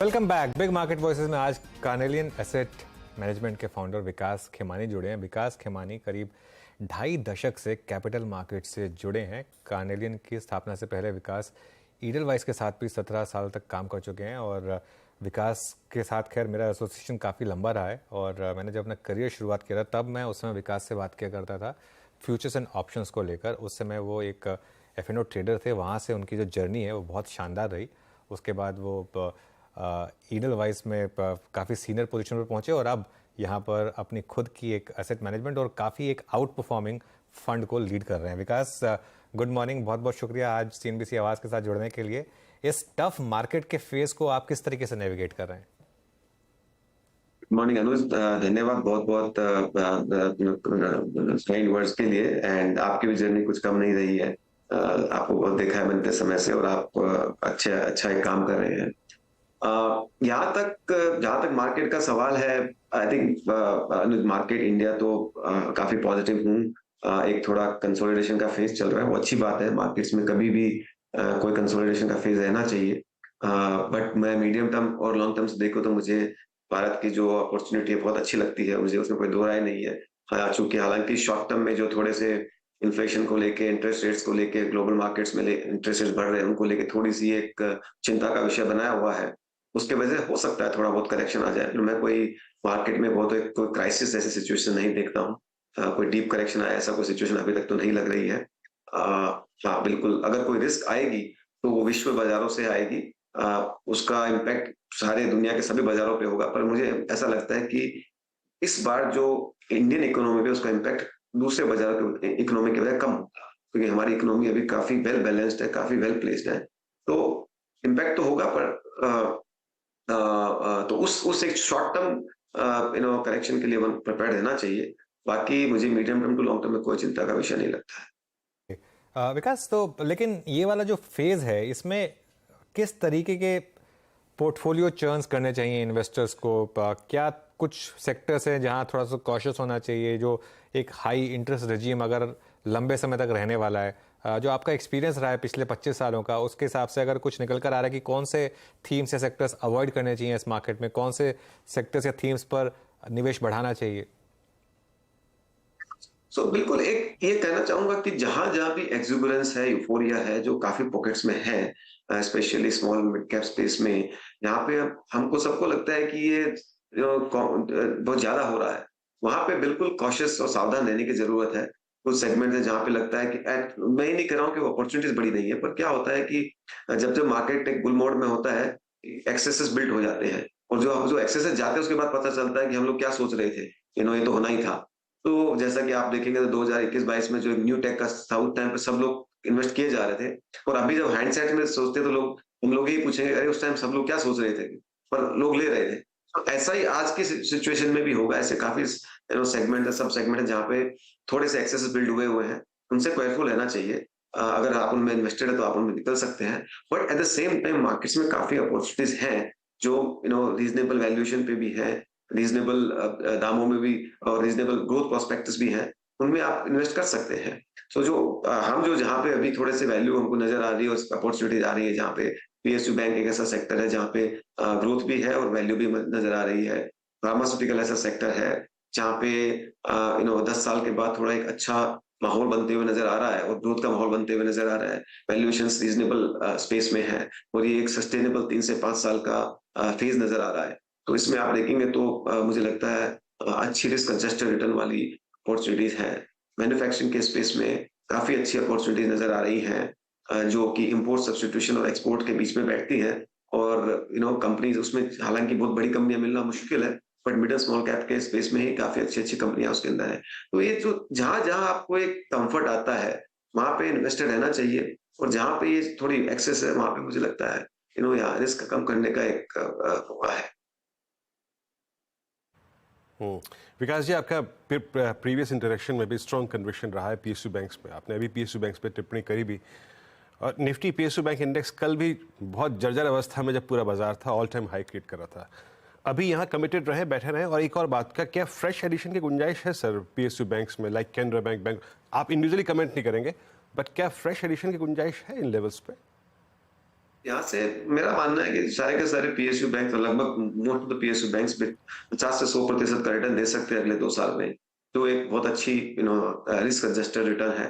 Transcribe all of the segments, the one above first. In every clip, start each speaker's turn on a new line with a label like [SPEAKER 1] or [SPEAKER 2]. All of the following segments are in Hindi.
[SPEAKER 1] Welcome back. Big market voices में आज कार्नेलियन एसेट मैनेजमेंट के फाउंडर विकास खेमानी जुड़े हैं। विकास खेमानी करीब 2.5 दशक से कैपिटल मार्केट से जुड़े हैं। कार्नेलियन की स्थापना से पहले विकास ईडलवाइस के साथ भी 17 साल तक काम कर चुके हैं और विकास के साथ खैर मेरा एसोसिएशन काफ़ी लंबा रहा है और मैंने जब अपना करियर शुरुआत किया था तब मैं उस समय विकास से बात किया करता था फ्यूचर्स एंड ऑप्शंस को लेकर। उस समय वो एक F&O ट्रेडर थे। वहाँ से उनकी जो जर्नी है वो बहुत शानदार रही। उसके बाद वो ईडलवाइस में काफ़ी सीनियर पोजीशन पर पहुंचे और अब यहाँ पर अपनी खुद की एक एसेट मैनेजमेंट और काफ़ी एक आउट परफॉर्मिंग फंड को लीड कर रहे हैं। विकास, गुड मॉर्निंग। बहुत बहुत शुक्रिया आज CNBC आवाज़ के साथ जुड़ने के लिए। इस टफ मार्केट के फेस को आप किस तरीके से नेविगेट कर रहे हैं?
[SPEAKER 2] गुड मॉर्निंग अनुज, धन्यवाद बहुत बहुत काइंड वर्ड्स के लिए। एंड आपकी भी जर्नी कुछ कम नहीं रही है। आपको बहुत देखा है बनते समय से और आप अच्छा एक काम कर रहे हैं। जहाँ तक मार्केट का सवाल है, I think Anuj market India तो काफी पॉजिटिव हूँ। एक थोड़ा कंसोलिडेशन का फेज चल रहा है, वो अच्छी बात है। मार्केट्स में कभी भी कोई कंसोलिडेशन का फेज रहना चाहिए। बट मैं मीडियम टर्म और लॉन्ग टर्म से देखो तो मुझे भारत की जो अपॉर्चुनिटी है बहुत अच्छी लगती है। मुझे उसमें कोई दो राय नहीं है। चूंकि हालांकि शॉर्ट टर्म में जो थोड़े से इन्फ्लेशन को लेके, इंटरेस्ट रेट्स को लेके, ग्लोबल मार्केट्स में इंटरेस्ट रेट्स बढ़ रहे हैं, उनको लेके थोड़ी सी एक चिंता का विषय बनाया हुआ है। उसके वजह से हो सकता है थोड़ा बहुत करेक्शन आ जाए। मैं कोई मार्केट में बहुत कोई क्राइसिस जैसी सिचुएशन नहीं देखता हूँ। कोई डीप करेक्शन आया ऐसा कोई सिचुएशन अभी तक तो नहीं लग रही है। हाँ बिल्कुल, अगर कोई रिस्क आएगी तो वो विश्व बाजारों से आएगी। उसका इम्पैक्ट सारे दुनिया के सभी बाजारों पे होगा। पर मुझे ऐसा लगता है कि इस बार जो इंडियन इकोनॉमी पे उसका इम्पैक्ट दूसरे बाजारों के इकोनॉमी की वजह कम होगा, क्योंकि हमारी इकोनॉमी अभी काफी वेल बैलेंस्ड है, काफी वेल प्लेस्ड है। तो इम्पैक्ट तो होगा, पर तो उस एक शॉर्ट टर्म करेक्शन के लिए वन प्रिपेयर रहना चाहिए। बाकी मुझे medium term to long term में कोई चिंता का विषय नहीं लगता है।
[SPEAKER 1] विकास, तो लेकिन ये वाला जो फेज है इसमें किस तरीके के पोर्टफोलियो चर्न्स करने चाहिए इन्वेस्टर्स को? क्या कुछ सेक्टर्स हैं जहां थोड़ा सा कॉशियस होना चाहिए, जो एक हाई इंटरेस्ट रेजिम अगर लंबे समय तक रहने वाला है? जो आपका एक्सपीरियंस रहा है पिछले 25 सालों का, उसके हिसाब से अगर कुछ निकल कर आ रहा है कि कौन से थीम्स या सेक्टर्स अवॉइड करने चाहिए इस मार्केट में, कौन से सेक्टर्स या थीम्स पर निवेश बढ़ाना चाहिए?
[SPEAKER 2] बिल्कुल एक ये कहना चाहूंगा कि जहां जहां भी एक्सुबरेंस है, यूफोरिया है, जो काफी पॉकेट्स में है, specially small mid cap space में, यहाँ पे हमको सबको लगता है कि ये बहुत ज्यादा हो रहा है, वहां पे बिल्कुल कॉशियस और सावधान रहने की जरूरत है। कुछ सेगमेंट है जहाँ पे लगता है कि मैं ही नहीं कह रहा हूँ कि वो अपॉर्चुनिटीज बड़ी नहीं है, पर क्या होता है कि जब जब मार्केट एक बुल मोड में होता है, एक्सेसेस बिल्ड हो जाते हैं। और जो जो एक्सेसेस जाते हैं उसके बाद पता चलता है कि हम लोग क्या सोच रहे थे, ये तो होना ही था। तो जैसा कि आप देखेंगे तो 2021-22 में जो न्यू टेक का था, उस टाइम पे सब लोग इन्वेस्ट किए जा रहे थे। और अभी जब हैंडसेट में सोचते तो लोग, हम लोग ही पूछेंगे अरे उस टाइम सब लोग क्या सोच रहे थे, पर लोग ले रहे थे। तो ऐसा ही आज की सिचुएशन में भी होगा। ऐसे काफी सेगमेंट है, सब सेगमेंट है जहाँ पे थोड़े से एक्सेस बिल्ड हुए हैं, उनसे केयरफुल रहना चाहिए। अगर आप उनमें इन्वेस्टेड है तो आप उनमें निकल सकते हैं। But at the same time markets में काफी अपॉर्चुनिटीज हैं जो रीजनेबल वैल्यूएशन पे भी है, रीजनेबल दामों में भी, और रीजनेबल ग्रोथ प्रोस्पेक्टस भी हैं, उनमें आप इन्वेस्ट कर सकते हैं। हम जो जहाँ पे अभी थोड़े से वैल्यू हमको नजर आ रही है, अपॉर्चुनिटीज आ रही है, जहाँ पे PSU बैंक एक ऐसा सेक्टर है जहाँ पे ग्रोथ भी है और वैल्यू भी नजर आ रही है। फार्मास्यूटिकल ऐसा सेक्टर है जहाँ पे 10 साल के बाद थोड़ा एक अच्छा माहौल बनते हुए नजर आ रहा है और ग्रोथ का माहौल बनते हुए नजर आ रहा है। वैल्यूएशन रीजनेबल स्पेस में है और ये एक सस्टेनेबल 3 से 5 साल का फेज नजर आ रहा है। तो इसमें आप देखेंगे तो मुझे लगता है अच्छी रिस्क एडजस्टेड रिटर्न वाली अपॉर्चुनिटीज है। मैन्युफैक्चरिंग के स्पेस में काफी अच्छी अपॉर्चुनिटीज नजर आ रही हैं, जो कि इंपोर्ट सब्सटीट्यूशन और एक्सपोर्ट के बीच में बैठती हैं। और कंपनीज उसमें, हालांकि बहुत बड़ी कंपनियां मिलना मुश्किल है, बट मिडिल स्मॉल कैप के स्पेस में ही काफी अच्छी अच्छी कंपनियां उसके अंदर है। तो ये जो जहां जहां आपको एक कंफर्ट आता है वहां पे इन्वेस्टेड रहना चाहिए। और जहां पे ये थोड़ी एक्सेस है वहां पे मुझे लगता है यहाँ रिस्क कम करने का एक मौका है।
[SPEAKER 3] विकास जी, आपका प्रीवियस इंटरेक्शन में भी स्ट्रॉन्ग कन्विक्शन रहा है PSU बैंक्स पे। आपने अभी PSU बैंक्स पे टिप्पणी करी भी, और निफ्टी PSU बैंक इंडेक्स कल भी बहुत जर्जर अवस्था में जब पूरा बाजार था, ऑल टाइम हाई क्रिएट कर रहा था। अभी यहाँ कमिटेड रहे, बैठे रहे। और एक और बात का, क्या फ्रेश एडिशन की गुंजाइश है सर PSU बैंक्स में, लाइक कैनरा बैंक? आप इंडिविजुअली कमेंट नहीं करेंगे, बट क्या फ्रेश एडिशन की गुंजाइश है इन लेवल्स पे?
[SPEAKER 2] यहाँ से मेरा मानना है कि सारे के सारे पीएसयू बैंक तो लगभग most of the PSU banks भी 50 से 100% का रिटर्न दे सकते हैं अगले 2 साल में। तो एक बहुत अच्छी रिस्क एडजस्टेड रिटर्न है।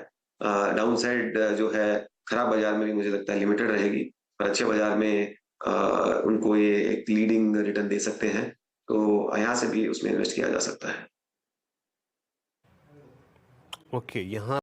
[SPEAKER 2] डाउन साइड जो है खराब बाजार में भी मुझे लगता है लिमिटेड रहेगी, और अच्छे बाजार में उनको ये एक लीडिंग रिटर्न दे सकते हैं। तो यहाँ से भी उसमें इन्वेस्ट किया जा सकता है।
[SPEAKER 3] ओके, यहाँ